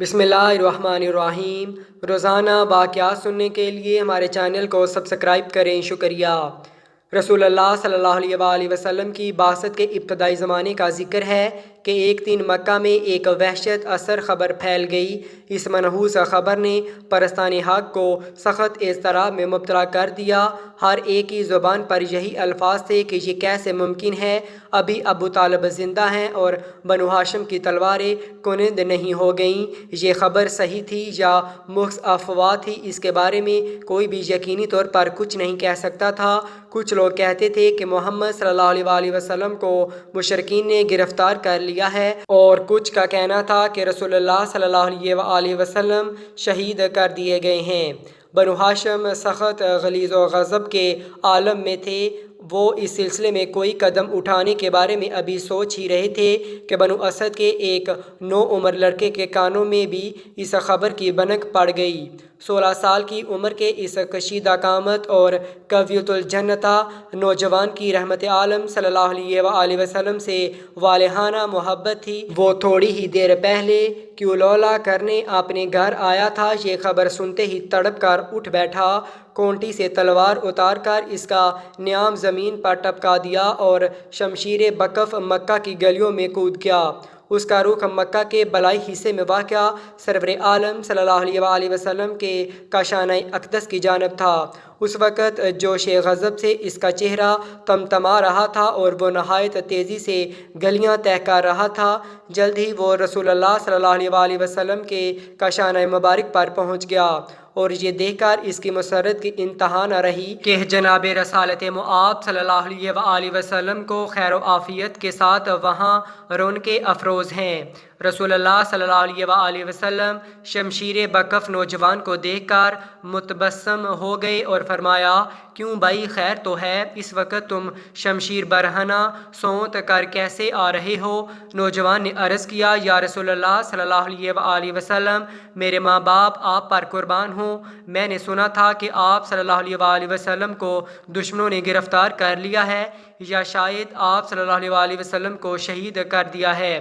बिस्मिल्लाहिर्रहमानिर्रहीम। रोज़ाना वाक़यात सुनने के लिए हमारे चैनल को सब्सक्राइब करें। शुक्रिया। रसूलुल्लाह सल्लल्लाहु अलैहि वसल्लम की बासत के इब्तदाई ज़माने का ज़िक्र है कि एक दिन मक्का में एक वहशत असर ख़बर फैल गई। इस मनहूस ख़बर ने परस्तान हक़ को सख्त इज़्तिराब में मुब्तला कर दिया। हर एक की ज़ुबान पर यही अल्फाज थे कि ये कैसे मुमकिन है, अभी अबू तालिब ज़िंदा हैं और बनु हाशिम की तलवारें कुनिंद नहीं हो गईं। ये ख़बर सही थी या मुख्स अफवाह थी, इसके बारे में कोई भी यकीनी तौर पर कुछ नहीं कह सकता था। कुछ लोग कहते थे कि मोहम्मद सल्लल्लाहु अलैहि वसल्लम को मुशरिकीन ने गिरफ्तार कर लिया है, और कुछ का कहना था कि रसूलुल्लाह सल्लल्लाहु अलैहि वसल्लम शहीद कर दिए गए हैं। बनु हाशिम सख्त गलीज़ व गज़ब के आलम में थे। वो इस सिलसिले में कोई कदम उठाने के बारे में अभी सोच ही रहे थे कि बनु असद के एक नौ उम्र लड़के के कानों में भी इस खबर की भनक पड़ गई। 16 साल की उम्र के इस कशीदा कामत और कवियतुल जन्नता नौजवान की रहमत आलम सल्लल्लाहु अलैहि वसल्लम से वालिहाना मोहब्बत थी। वो थोड़ी ही देर पहले क्यूलौला करने अपने घर आया था। ये खबर सुनते ही तड़प कर उठ बैठा, कोंटी से तलवार उतार कर इसका न्याम ज़मीन पर टपका दिया और शमशीर बकफ मक्का की गलियों में कूद गया। उसका रुख मक्का के बलाई हिस्से में वाक़या सरवर आलम सल्लल्लाहु अलैहि वसल्लम के काशाना अक़दस की जानब था। उस वक़्त जोश गज़ब से इसका चेहरा तमतमा रहा था और वो नहायत तेज़ी से गलियां तय कर रहा था। जल्द ही वो रसूलुल्लाह सल्लल्लाहु अलैहि वसल्लम के काशाना मुबारक पर पहुँच गया, और ये देखकर इसकी मसरत की इंतहा न रही कि जनाब रसालत मुआब सल्लल्लाहु अलैहि वसल्लम को खैर आफ़ियत के साथ वहाँ रौनके अफरोज़ हैं। रसूलुल्लाह सल्लल्लाहु अलैहि वसल्लम शमशीर बकफ नौजवान को देखकर मुतबस्सम हो गए और फरमाया, क्यों भाई, खैर तो है? इस वक्त तुम शमशीर बरहना सौंत कर कैसे आ रहे हो? नौजवान ने अर्ज़ किया, या रसूलुल्लाह सल्लल्लाहु अलैहि वसल्लम, मेरे माँ बाप आप पर कुर्बान हो। मैंने सुना था कि आप सल्लल्लाहु अलैहि वसल्लम को दुश्मनों ने गिरफ्तार कर लिया है, या शायद आप सल्लल्लाहु अलैहि वसल्लम को शहीद कर दिया है।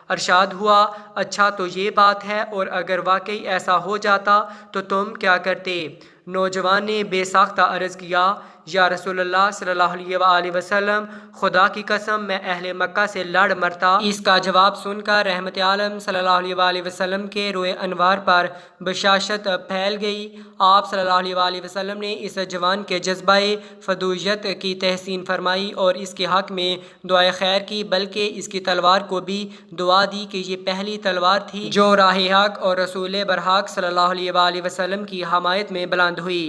अरशाद हुआ, अच्छा तो ये बात है, और अगर वाकई ऐसा हो जाता तो तुम क्या करते? नौजवान ने बेसाख्ता अर्ज़ किया, या रसूलुल्लाह सल्लल्लाहु अलैहि वसल्लम, खुदा की कसम मैं अहले मक्का से लड़ मरता। इसका जवाब सुनकर रहमत आलम सल्लल्लाहु अलैहि वसल्लम के रोए अनवार पर बशाशत फैल गई। आप सल्लल्लाहु अलैहि वसल्लम ने इस जवान के जज्बाए फदूयत की तहसीन फरमाई और इसके हक़ में दुआए खैर की, बल्कि इसकी तलवार को भी दुआ दी कि ये पहली तलवार थी जो राह हक़ और रसूल बरहक सल्लल्लाहु अलैहि वसल्लम की हमायत में बुलंद हुई।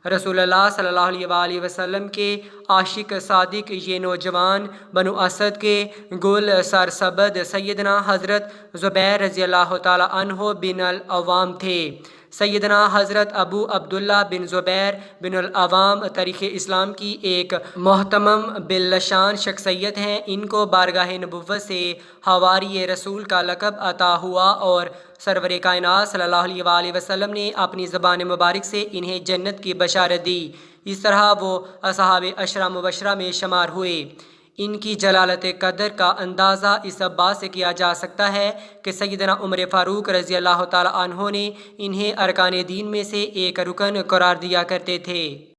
रसूलुल्लाह सल्लल्लाहु अलैहि वसल्लम के आशिक सादिक ये नौजवान बनु असद के गुल सरसबद सैयदना हज़रत ज़ुबैर रज़ियल्लाहु ताला अन्हो बिन अल अवाम थे। सैयदना हज़रत अबू अब्दुल्ला बिन ज़ुबैर बिन अल अवाम तारीख़ इस्लाम की एक मोहतरम बिल्लशान शख्सियत हैं। इनको बारगाह नबुव्वत से हवारी रसूल का लक़ब अता हुआ और सरवर कायनात सल्लल्लाहु अलैहि वसल्लम ने अपनी ज़बान मुबारक से इन्हें जन्नत की बशारत दी। इस तरह वो असहाब अशरा मुबशरा में शुमार हुए। इनकी जलालत कदर का अंदाज़ा इस बात से किया जा सकता है कि सैयदना उमर फ़ारूक रज़ियल्लाहु ताला अन्हो ने इन्हें अरकान दीन में से एक रुकन करार दिया करते थे।